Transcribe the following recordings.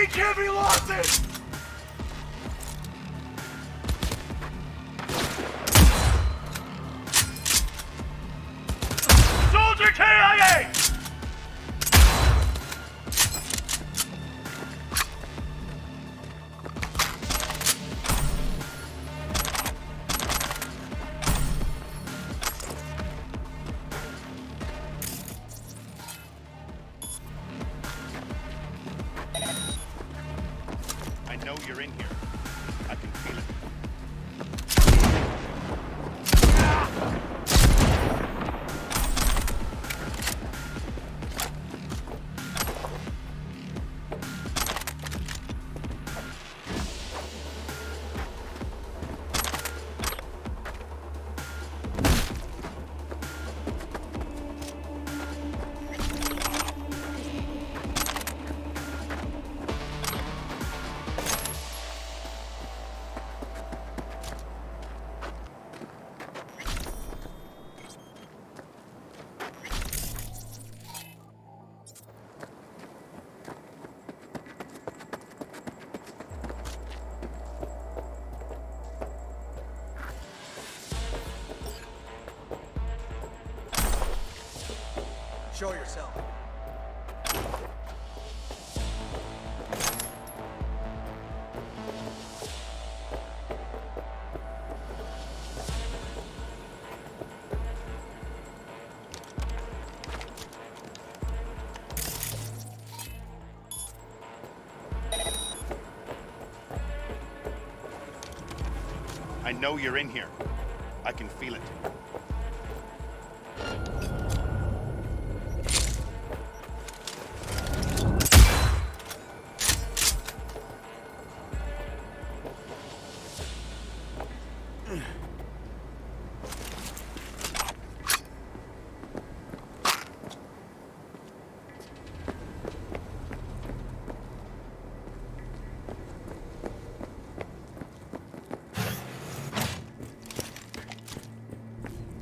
taking heavy losses! Soldier KIA! I know you're in here. I can feel it. Show yourself. I know you're in here. I can feel it.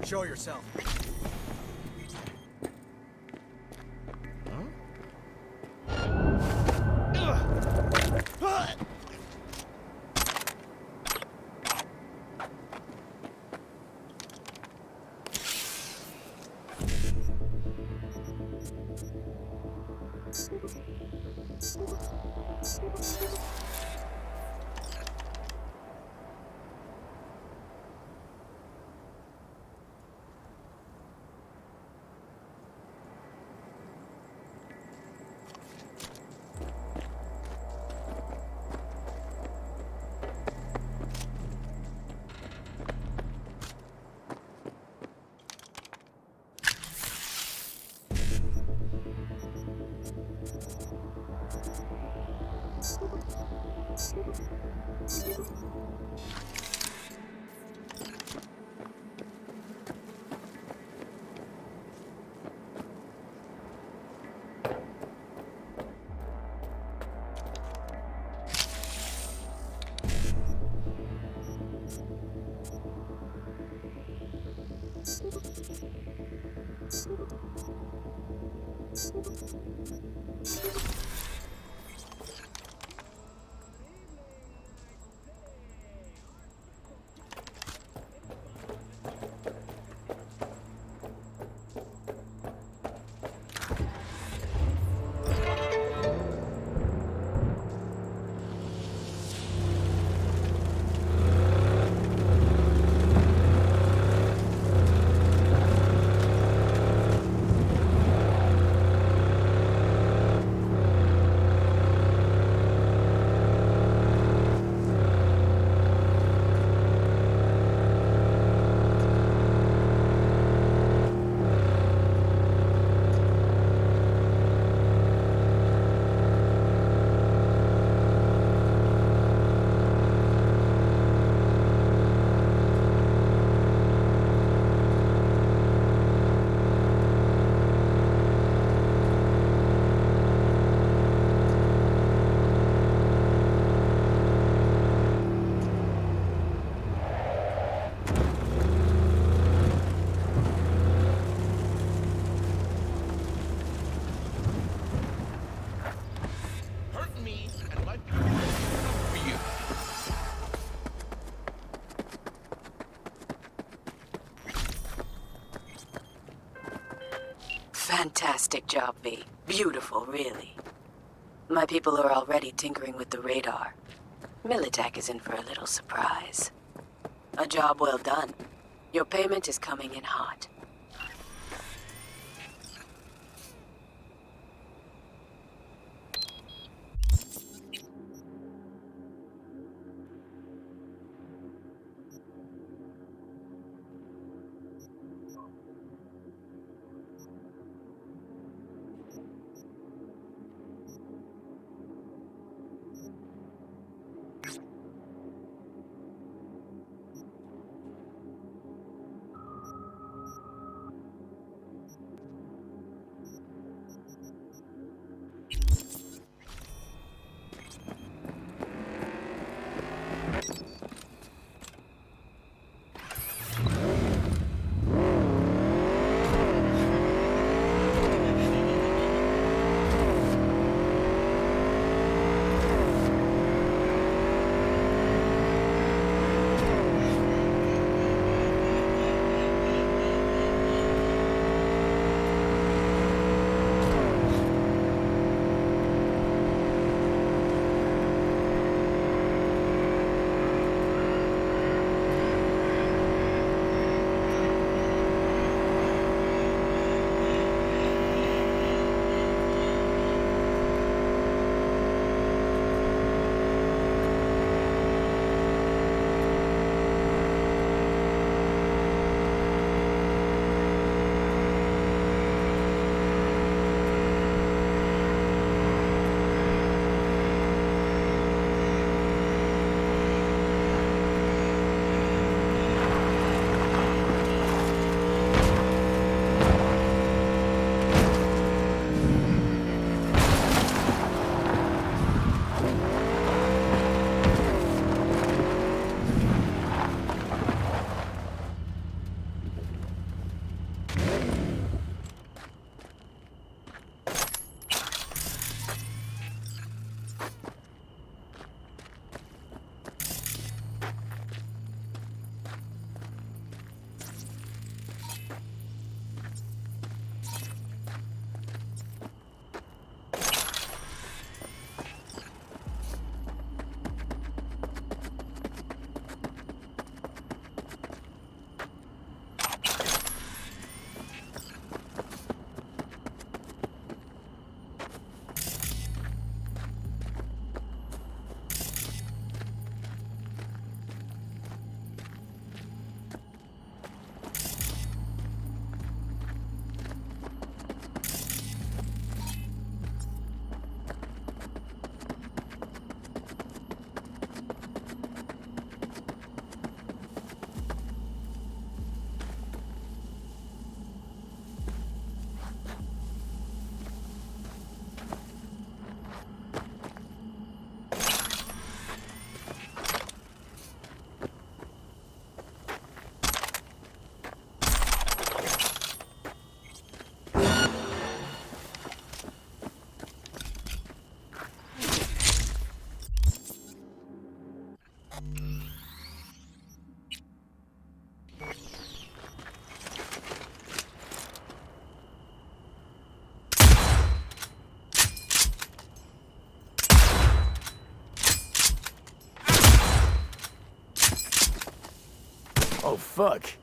Show yourself. Fantastic job, V. Beautiful, really. My people are already tinkering with the radar. Militech is in for a little surprise. A job well done. Your payment is coming in hot. Oh, fuck.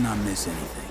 not miss anything.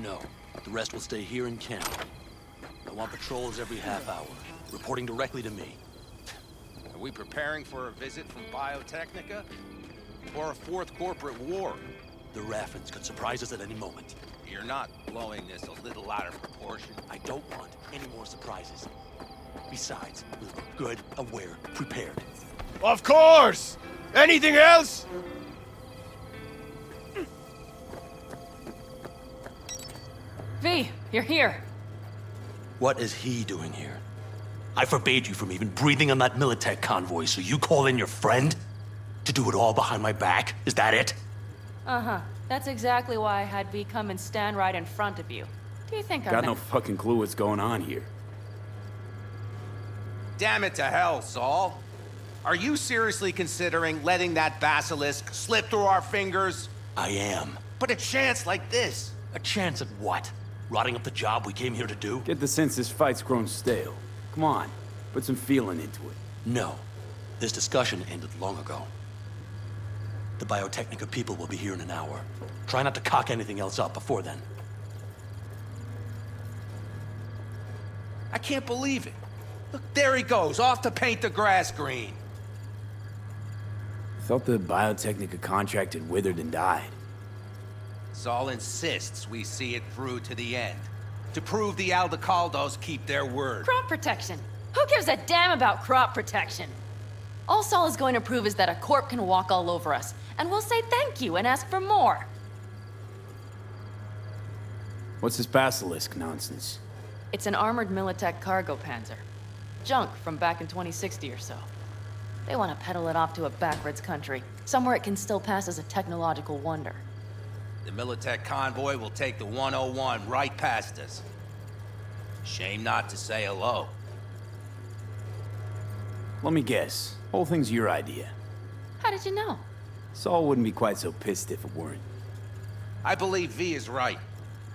No. The rest will stay here in camp. I want patrols every half hour, reporting directly to me. Are we preparing for a visit from Biotechnica? Or a fourth corporate war? The Raffins could surprise us at any moment. You're not blowing this a little out of proportion. I don't want any more surprises. Besides, we'll look good, aware, prepared. Of course! Anything else? V, you're here. What is he doing here? I forbade you from even breathing on that militech convoy, so you call in your friend? To do it all behind my back? Is that it? Uh-huh. That's exactly why I had V come and stand right in front of you. Do you think Got no fucking clue what's going on here. Damn it to hell, Saul. Are you seriously considering letting that basilisk slip through our fingers? I am. But a chance like this. A chance at what? Rotting up the job we came here to do? Get the sense this fight's grown stale. Come on, put some feeling into it. No. This discussion ended long ago. The Biotechnica people will be here in an hour. Try not to cock anything else up before then. I can't believe it. Look, there he goes, off to paint the grass green. Thought the Biotechnica contract had withered and died. Saul insists we see it through to the end. To prove the Aldecaldos keep their word. crop protection? Who gives a damn about crop protection? All Saul is going to prove is that a corp can walk all over us, and we'll say thank you and ask for more. What's this basilisk nonsense? It's an armored militech cargo panzer. Junk from back in 2060 or so. They want to peddle it off to a backwards country, somewhere it can still pass as a technological wonder. The militech convoy will take the 101 right past us. Shame not to say hello. Let me guess. Whole thing's your idea. How did you know? Saul wouldn't be quite so pissed if it weren't. I believe V is right.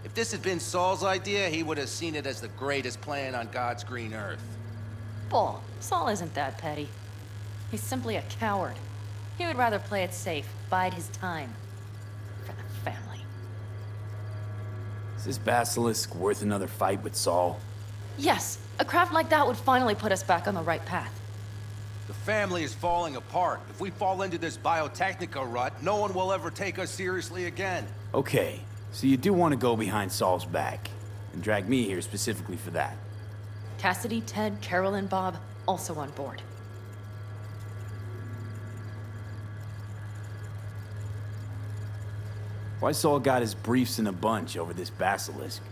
If this had been Saul's idea, he would have seen it as the greatest plan on God's green earth. Bull. Saul isn't that petty. He's simply a coward. He would rather play it safe, bide his time. For the family. Is this basilisk worth another fight with Saul? Yes, a craft like that would finally put us back on the right path. The family is falling apart. If we fall into this Biotechnica rut, no one will ever take us seriously again. Okay, so you do want to go behind Saul's back, and drag me here specifically for that. Cassidy, Ted, Carol, and Bob also on board. Why Saul got his briefs in a bunch over this basilisk?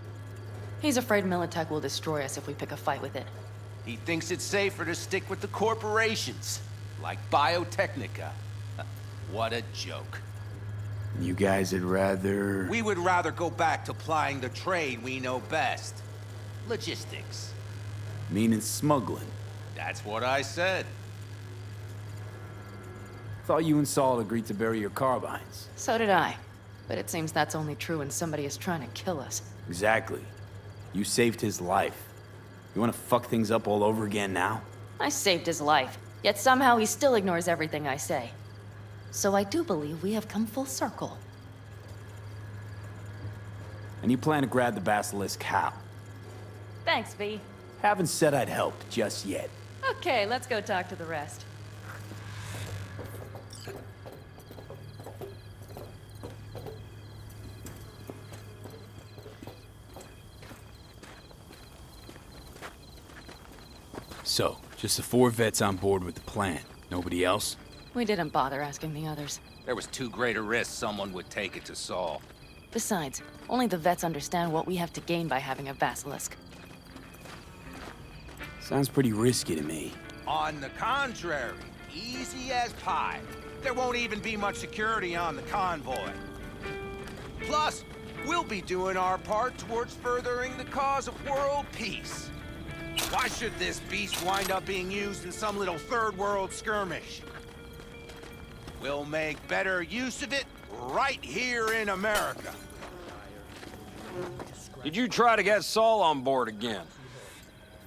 He's afraid Militech will destroy us if we pick a fight with it. He thinks it's safer to stick with the corporations, like Biotechnica. What a joke. You guys would rather... We would rather go back to plying the trade we know best. Logistics. Meaning smuggling. That's what I said. Thought you and Saul agreed to bury your carbines. So did I. But it seems that's only true when somebody is trying to kill us. Exactly. You saved his life. You want to fuck things up all over again now? I saved his life, yet somehow he still ignores everything I say. So I do believe we have come full circle. And you plan to grab the basilisk how? Thanks, V. Haven't said I'd help just yet. Okay, let's go talk to the rest. So, just the 4 vets on board with the plan. Nobody else? We didn't bother asking the others. There was too great a risk someone would take it to Saul. Besides, only the vets understand what we have to gain by having a basilisk. Sounds pretty risky to me. On the contrary, easy as pie. There won't even be much security on the convoy. Plus, we'll be doing our part towards furthering the cause of world peace. Why should this beast wind up being used in some little third world skirmish? We'll make better use of it right here in America. Did you try to get Saul on board again?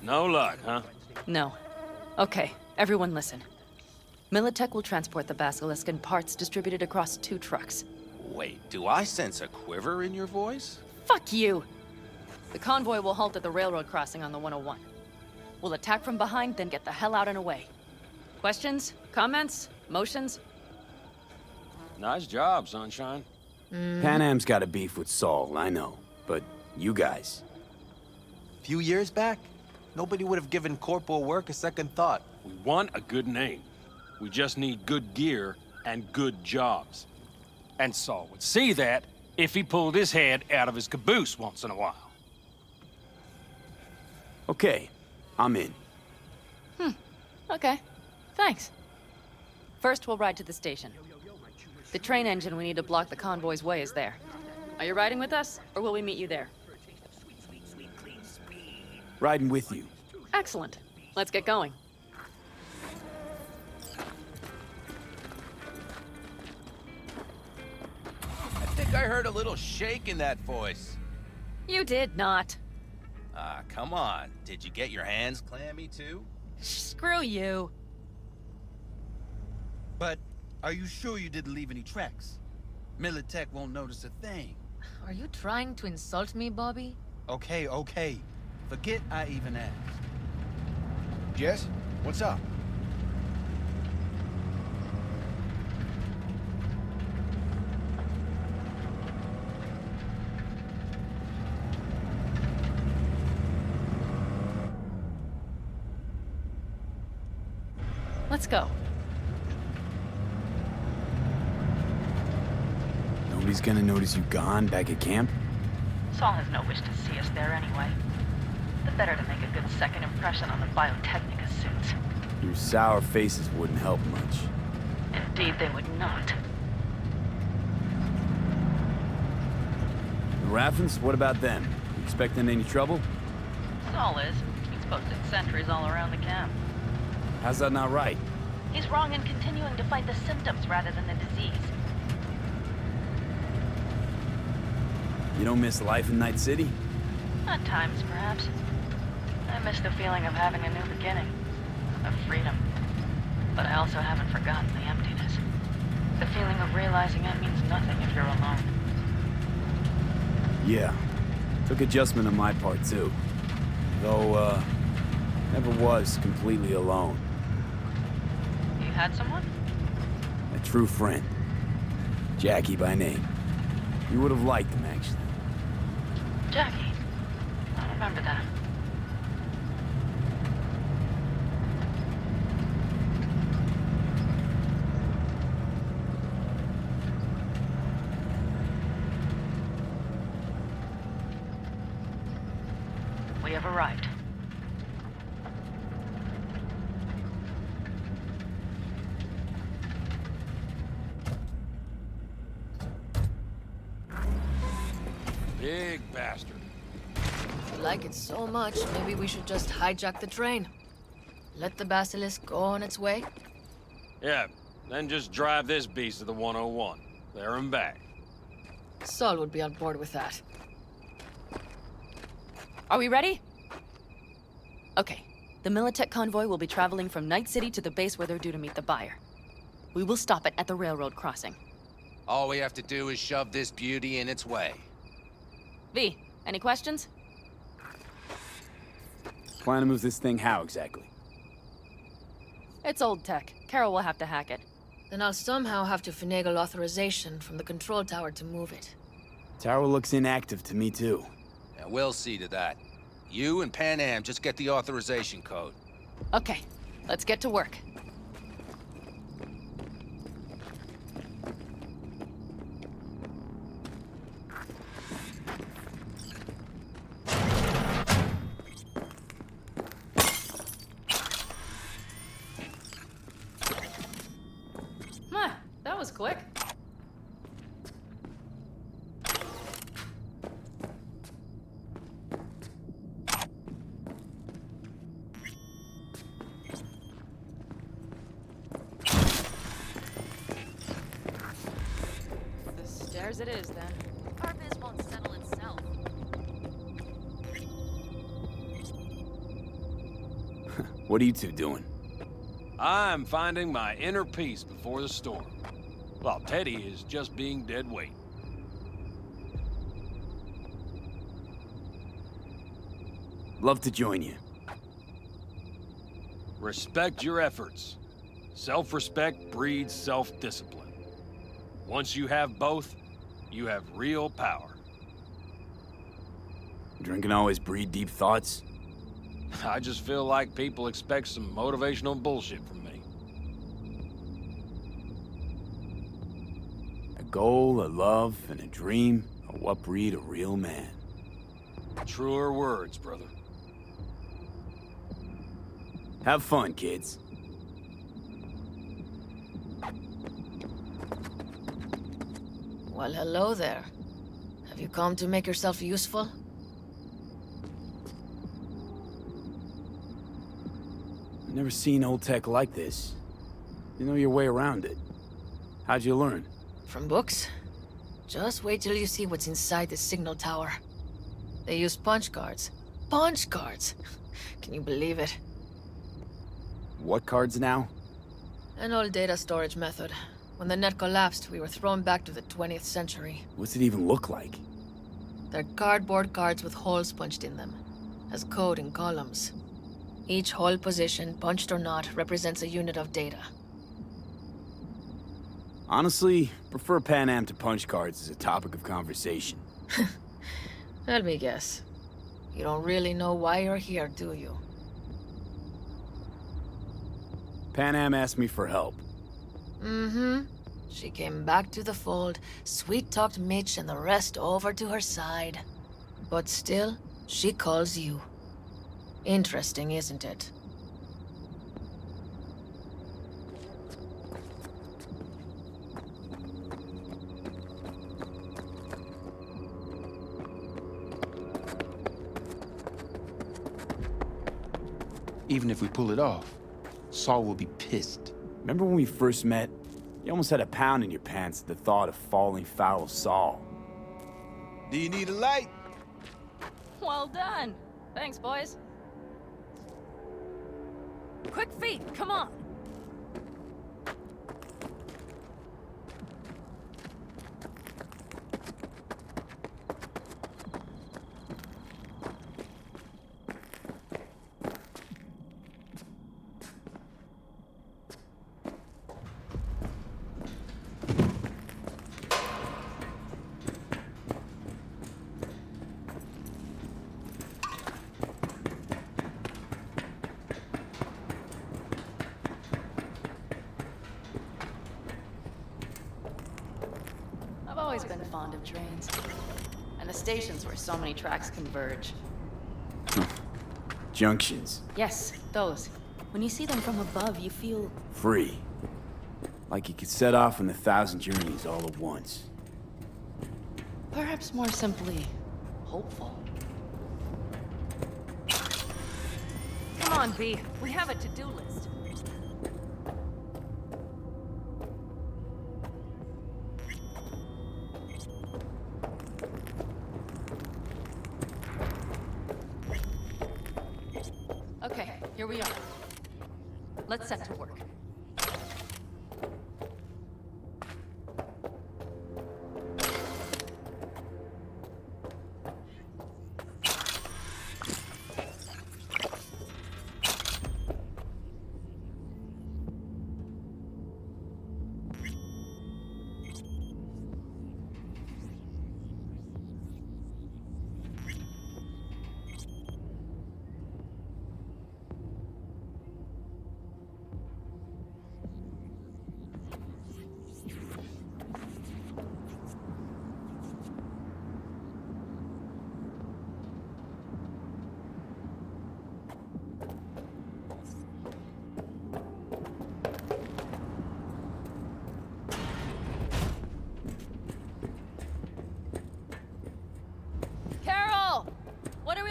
No luck, huh? No. Okay, everyone listen. Militech will transport the basilisk in parts distributed across 2 trucks. Wait, do I sense a quiver in your voice? Fuck you! The convoy will halt at the railroad crossing on the 101. We'll attack from behind, then get the hell out and away. Questions? Comments? Motions? Nice job, Sunshine. Panam's got a beef with Saul, I know. But you guys... Few years back, nobody would have given corporal work a second thought. We want a good name. We just need good gear and good jobs. And Saul would see that if he pulled his head out of his caboose once in a while. Okay, I'm in. Okay. Thanks. First, we'll ride to the station. The train engine we need to block the convoy's way is there. Are you riding with us, or will we meet you there? Riding with you. Excellent. Let's get going. I think I heard a little shake in that voice. You did not. Ah, come on. Did you get your hands clammy too? Screw you. But are you sure you didn't leave any tracks? Militech won't notice a thing. Are you trying to insult me, Bobby? Okay, okay. Forget I even asked. Jess, what's up? Let's go. Nobody's gonna notice you gone back at camp? Saul has no wish to see us there anyway. The better to make a good second impression on the Biotechnica suits. Your sour faces wouldn't help much. Indeed, they would not. The Raffens, what about them? You expecting any trouble? Saul is. He's posted sentries all around the camp. How's that not right? He's wrong in continuing to fight the symptoms rather than the disease. You don't miss life in Night City? At times, perhaps. I miss the feeling of having a new beginning. Of freedom. But I also haven't forgotten the emptiness. The feeling of realizing it means nothing if you're alone. Yeah. Took adjustment on my part, too. Though, never was completely alone. You had someone? A true friend. Jackie by name. You would have liked him, actually. Jackie. I remember that. We have arrived. Big bastard. If you like it so much, maybe we should just hijack the train. Let the basilisk go on its way. Yeah, then just drive this beast to the 101. There and back. Saul would be on board with that. Are we ready? Okay. The militech convoy will be traveling from Night City to the base where they're due to meet the buyer. We will stop it at the railroad crossing. All we have to do is shove this beauty in its way. V, any questions? Plan to move this thing how, exactly? It's old tech. Carol will have to hack it. Then I'll somehow have to finagle authorization from the control tower to move it. Tower looks inactive to me, too. Yeah, we'll see to that. You and Panam just get the authorization code. Okay, let's get to work. That was quick. The stairs it is, then. Carbiz won't settle itself. What are you two doing? I'm finding my inner peace before the storm. While Teddy is just being dead weight. Love to join you. Respect your efforts. Self-respect breeds self-discipline. Once you have both, you have real power. Drinking always breed deep thoughts? I just feel like people expect some motivational bullshit from me. A goal, a love, and a dream are what breed a real man. Truer words, brother. Have fun, kids. Well, hello there. Have you come to make yourself useful? I've never seen old tech like this. You know your way around it. How'd you learn? From books? Just wait till you see what's inside the signal tower. They use punch cards. Punch cards! Can you believe it? What cards now? An old data storage method. When the net collapsed, we were thrown back to the 20th century. What's it even look like? They're cardboard cards with holes punched in them, as code in columns. Each hole position, punched or not, represents a unit of data. Honestly, prefer Panam to punch cards as a topic of conversation. Let me guess. You don't really know why you're here, do you? Panam asked me for help. Mm-hmm. She came back to the fold, sweet-talked Mitch and the rest over to her side. But still, she calls you. Interesting, isn't it? Even if we pull it off, Saul will be pissed. Remember when we first met? You almost had a pound in your pants at the thought of falling foul of Saul. Do you need a light? Well done. Thanks, boys. Quick feet, come on. I've always been fond of trains. And the stations where so many tracks converge. Junctions. Yes, those. When you see them from above, you feel... Free. Like you could set off on 1,000 journeys all at once. perhaps more simply, hopeful. Come on, V. We have a to-do list. Okay, here we are. Let's set to work.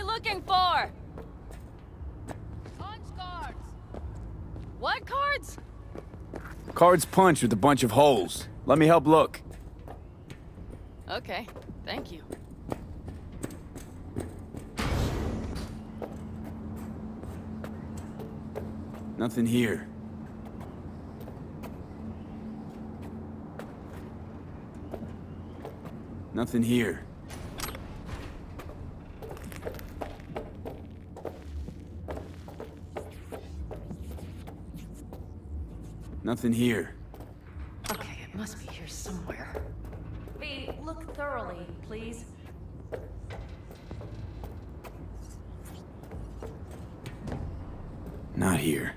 Looking for? Punch cards. What cards? Cards punched with a bunch of holes. Let me help look. Okay, thank you. Nothing here. Nothing here. Nothing here. Okay, it must be here somewhere. V, look thoroughly, please. Not here.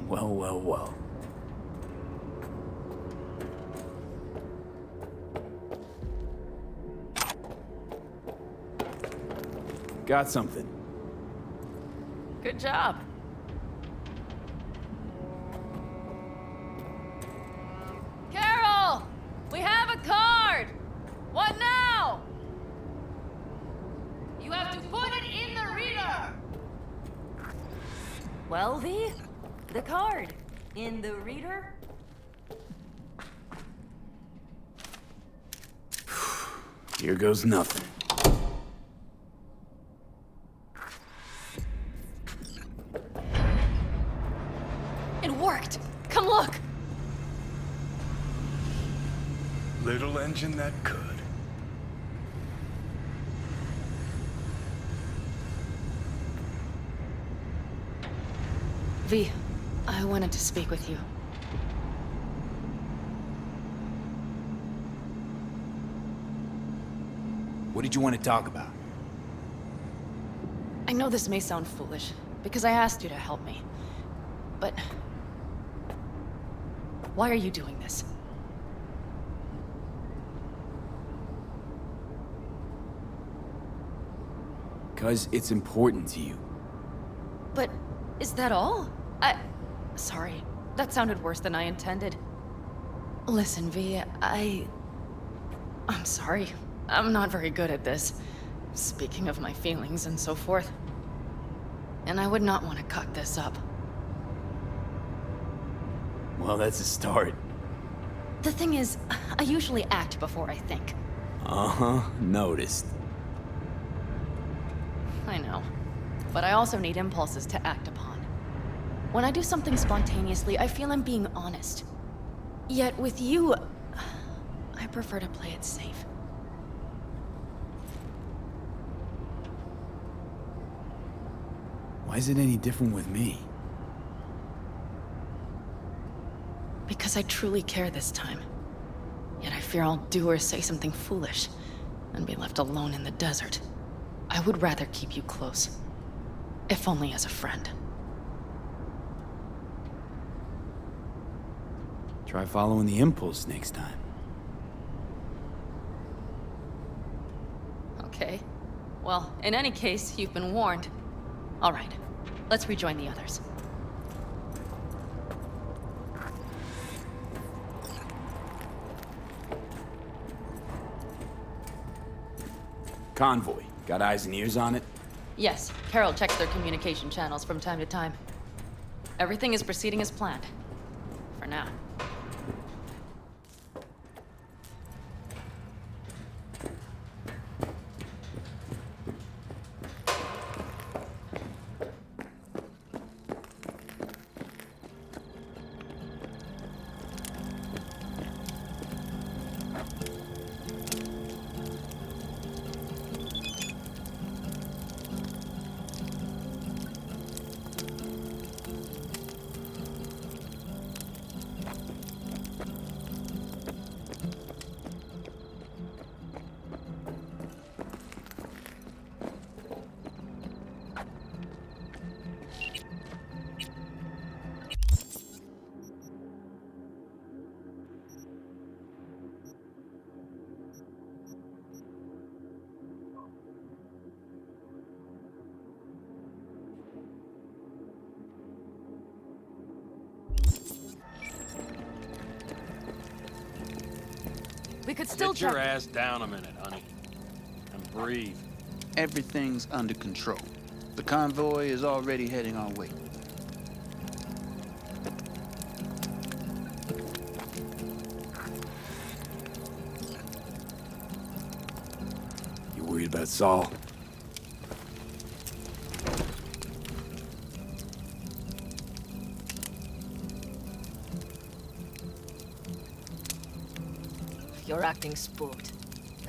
Well, well, well. Got something. Good job. Carol! We have a card! What now? You have to put it in the reader! Well, V, the card. In the reader? Here goes nothing. It worked! Come look! Little engine that could. V, I wanted to speak with you. What did you want to talk about? I know this may sound foolish, because I asked you to help me. But... why are you doing this? Because it's important to you. But is that all? Sorry, that sounded worse than I intended. Listen, V, I'm sorry. I'm not very good at this. Speaking of my feelings and so forth. And I would not want to cut this up. Well, that's a start. The thing is, I usually act before I think. Uh-huh, noticed. I know. But I also need impulses to act upon. When I do something spontaneously, I feel I'm being honest. Yet with you, I prefer to play it safe. Why is it any different with me? Because I truly care this time. Yet I fear I'll do or say something foolish and be left alone in the desert. I would rather keep you close. If only as a friend. Try following the impulse next time. Okay. Well, in any case, you've been warned. All right. Let's rejoin the others. Convoy. Got eyes and ears on it? Yes, Carol checks their communication channels from time to time. Everything is proceeding as planned. For now. We could still Get your ass down a minute, honey. And breathe. Everything's under control. The convoy is already heading our way. You worried about Saul? You're acting spooked.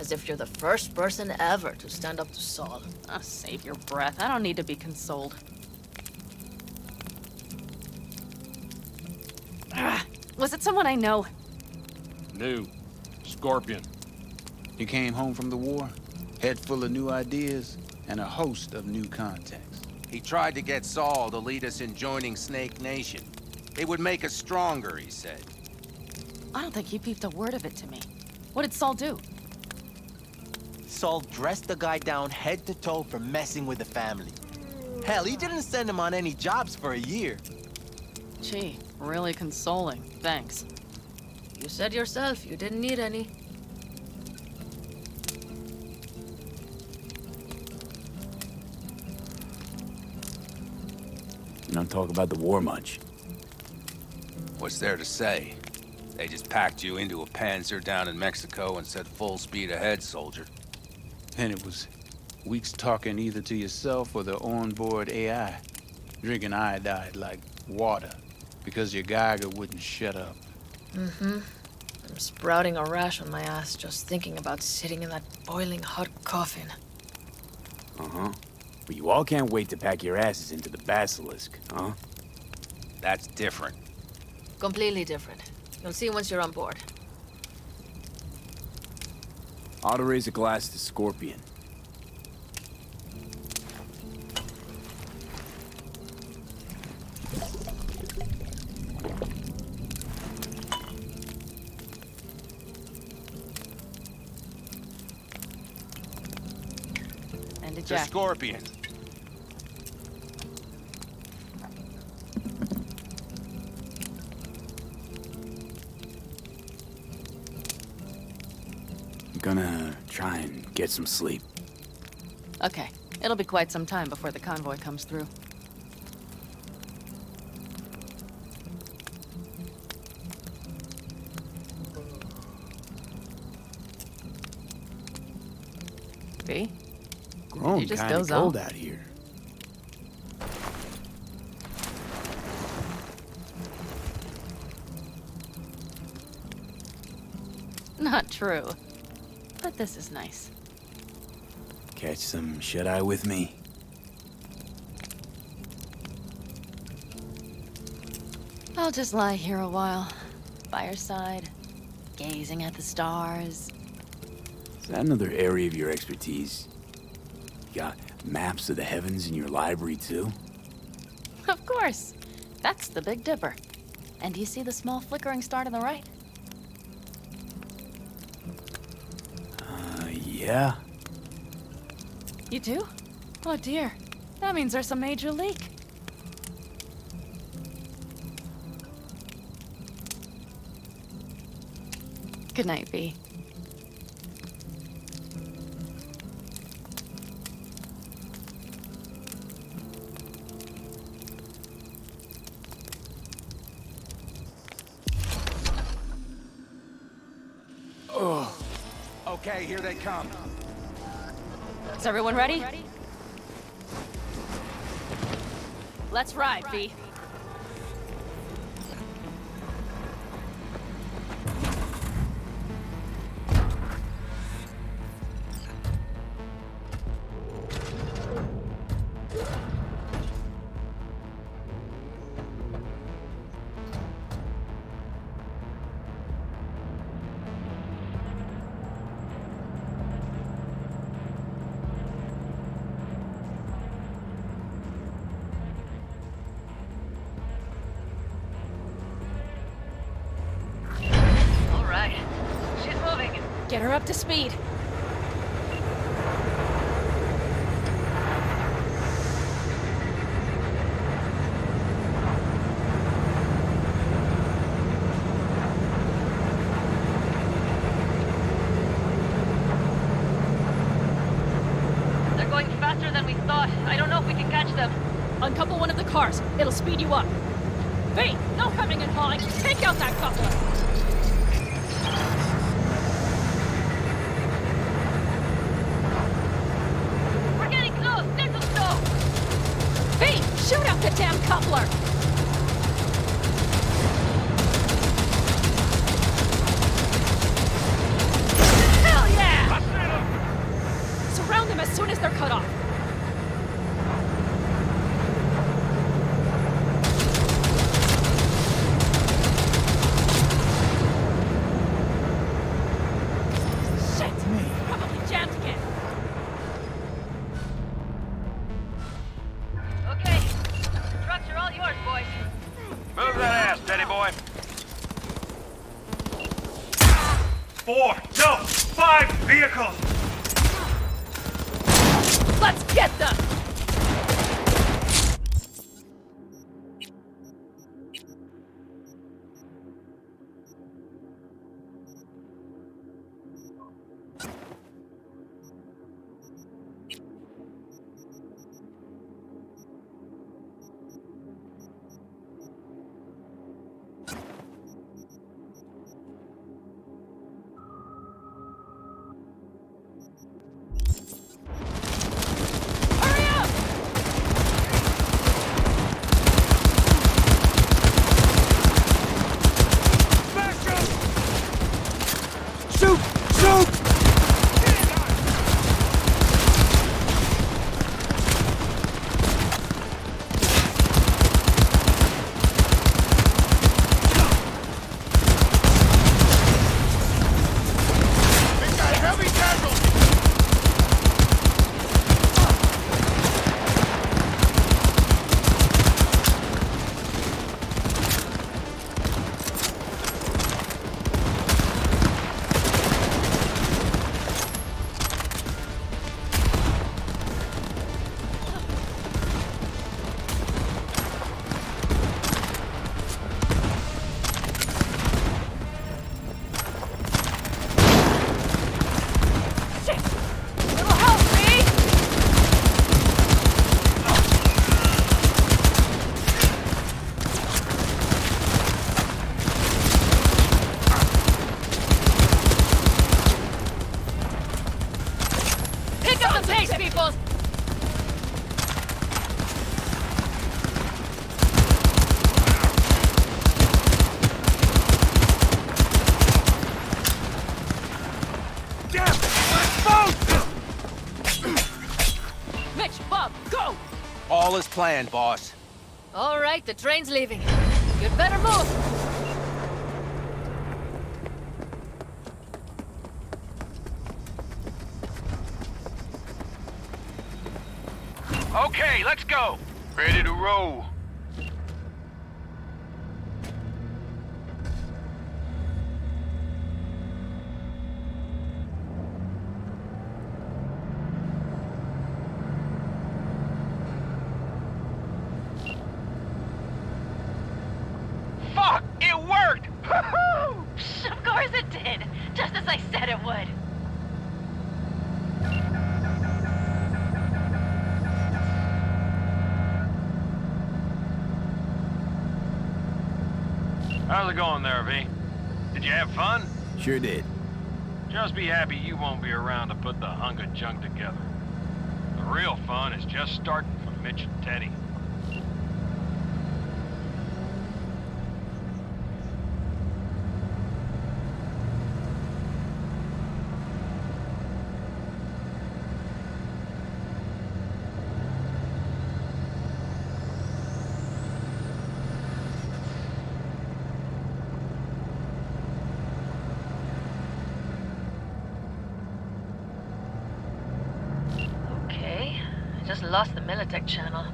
As if you're the first person ever to stand up to Saul. Oh, save your breath. I don't need to be consoled. Was it someone I know? New. Scorpion. You came home from the war, head full of new ideas, and a host of new contacts. He tried to get Saul to lead us in joining Snake Nation. It would make us stronger, he said. I don't think he peeped a word of it to me. What did Saul do? Saul dressed the guy down head to toe for messing with the family. Hell, he didn't send him on any jobs for a year. Gee, really consoling. Thanks. You said yourself you didn't need any. You don't talk about the war much. What's there to say? They just packed you into a Panzer down in Mexico and said full speed ahead, soldier. And it was weeks talking either to yourself or the onboard AI, drinking iodide like water, because your Geiger wouldn't shut up. Mm-hmm. I'm sprouting a rash on my ass just thinking about sitting in that boiling hot coffin. Uh-huh. But you all can't wait to pack your asses into the Basilisk, huh? That's different. Completely different. You'll see once you're on board. Ought to raise a glass to Scorpion. And a The Jack. Scorpion. I'm gonna try and get some sleep. Okay. It'll be quite some time before the convoy comes through. V? Grown You just kinda doze cold off. out here. Not true. But this is nice. Catch some shut-eye with me? I'll just lie here a while. By your side. Gazing at the stars. Is that another area of your expertise? You got maps of the heavens in your library, too? Of course. That's the Big Dipper. And do you see the small flickering star to the right? Yeah? You do? Oh dear. That means there's a major leak. Good night, V. Okay, here they come. Is everyone ready? Let's ride, V. Get her up to speed. They're going faster than we thought. I don't know if we can catch them. Uncouple one of the cars. It'll speed you up. V, no hemming and hawing. Take out that coupler. Shoot out the damn coupler! Hell yeah! boy. 4, no, 5 vehicles! Let's get them! All is planned, boss. All right, the train's leaving. You'd better move. Okay, let's go. Ready to roll. Fuck! It worked! Of course it did, just as I said it would. How's it going there, V? Did you have fun? Sure did. Just be happy you won't be around to put the hunk of junk together. The real fun is just starting for Mitch and Teddy. Just lost the militech channel.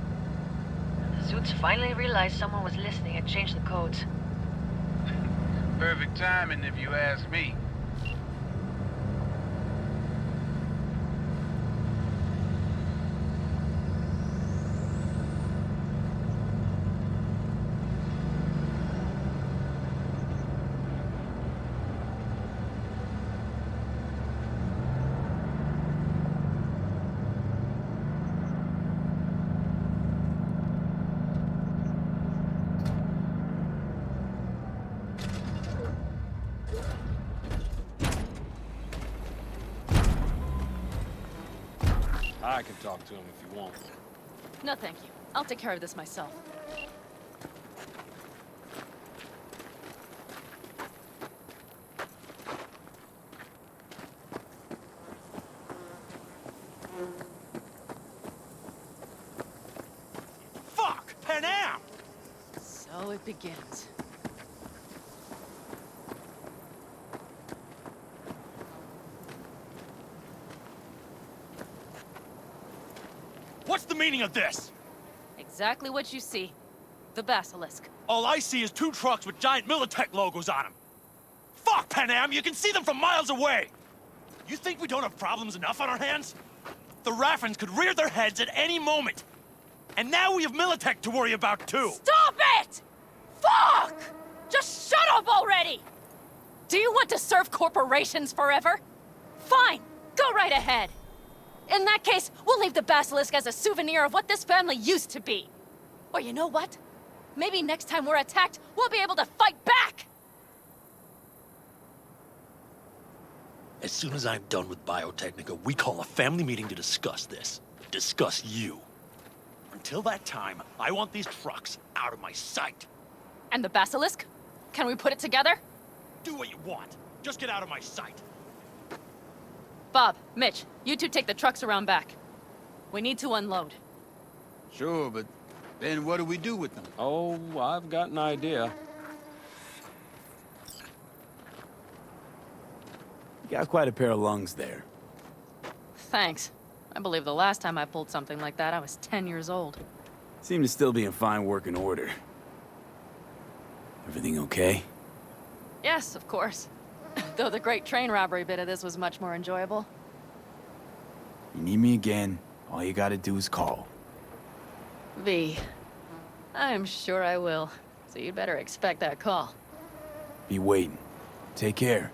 The suits finally realized someone was listening and changed the codes. Perfect timing, if you ask me. I can talk to him if you want. No, thank you. I'll take care of this myself. Fuck! Panam! So it begins. What's the meaning of this? Exactly what you see. The Basilisk. All I see is 2 trucks with giant militech logos on them. Fuck, Panam, you can see them from miles away! You think we don't have problems enough on our hands? The Raffens could rear their heads at any moment. And now we have militech to worry about, too. Stop it! Fuck! Just shut up already! Do you want to serve corporations forever? Fine, go right ahead. In that case, we'll leave the Basilisk as a souvenir of what this family used to be. Or you know what? Maybe next time we're attacked, we'll be able to fight back! As soon as I'm done with Biotechnica, we call a family meeting to discuss this. Discuss you. Until that time, I want these trucks out of my sight. And the Basilisk? Can we put it together? Do what you want. Just get out of my sight. Bob, Mitch, you two take the trucks around back. We need to unload. Sure, but then what do we do with them? Oh, I've got an idea. You got quite a pair of lungs there. Thanks. I believe the last time I pulled something like that, I was 10 years old. Seem to still be in fine working order. Everything okay? Yes, of course. Though the great train robbery bit of this was much more enjoyable. You need me again, all you gotta do is call. V. I'm sure I will. So you'd better expect that call. Be waiting. Take care.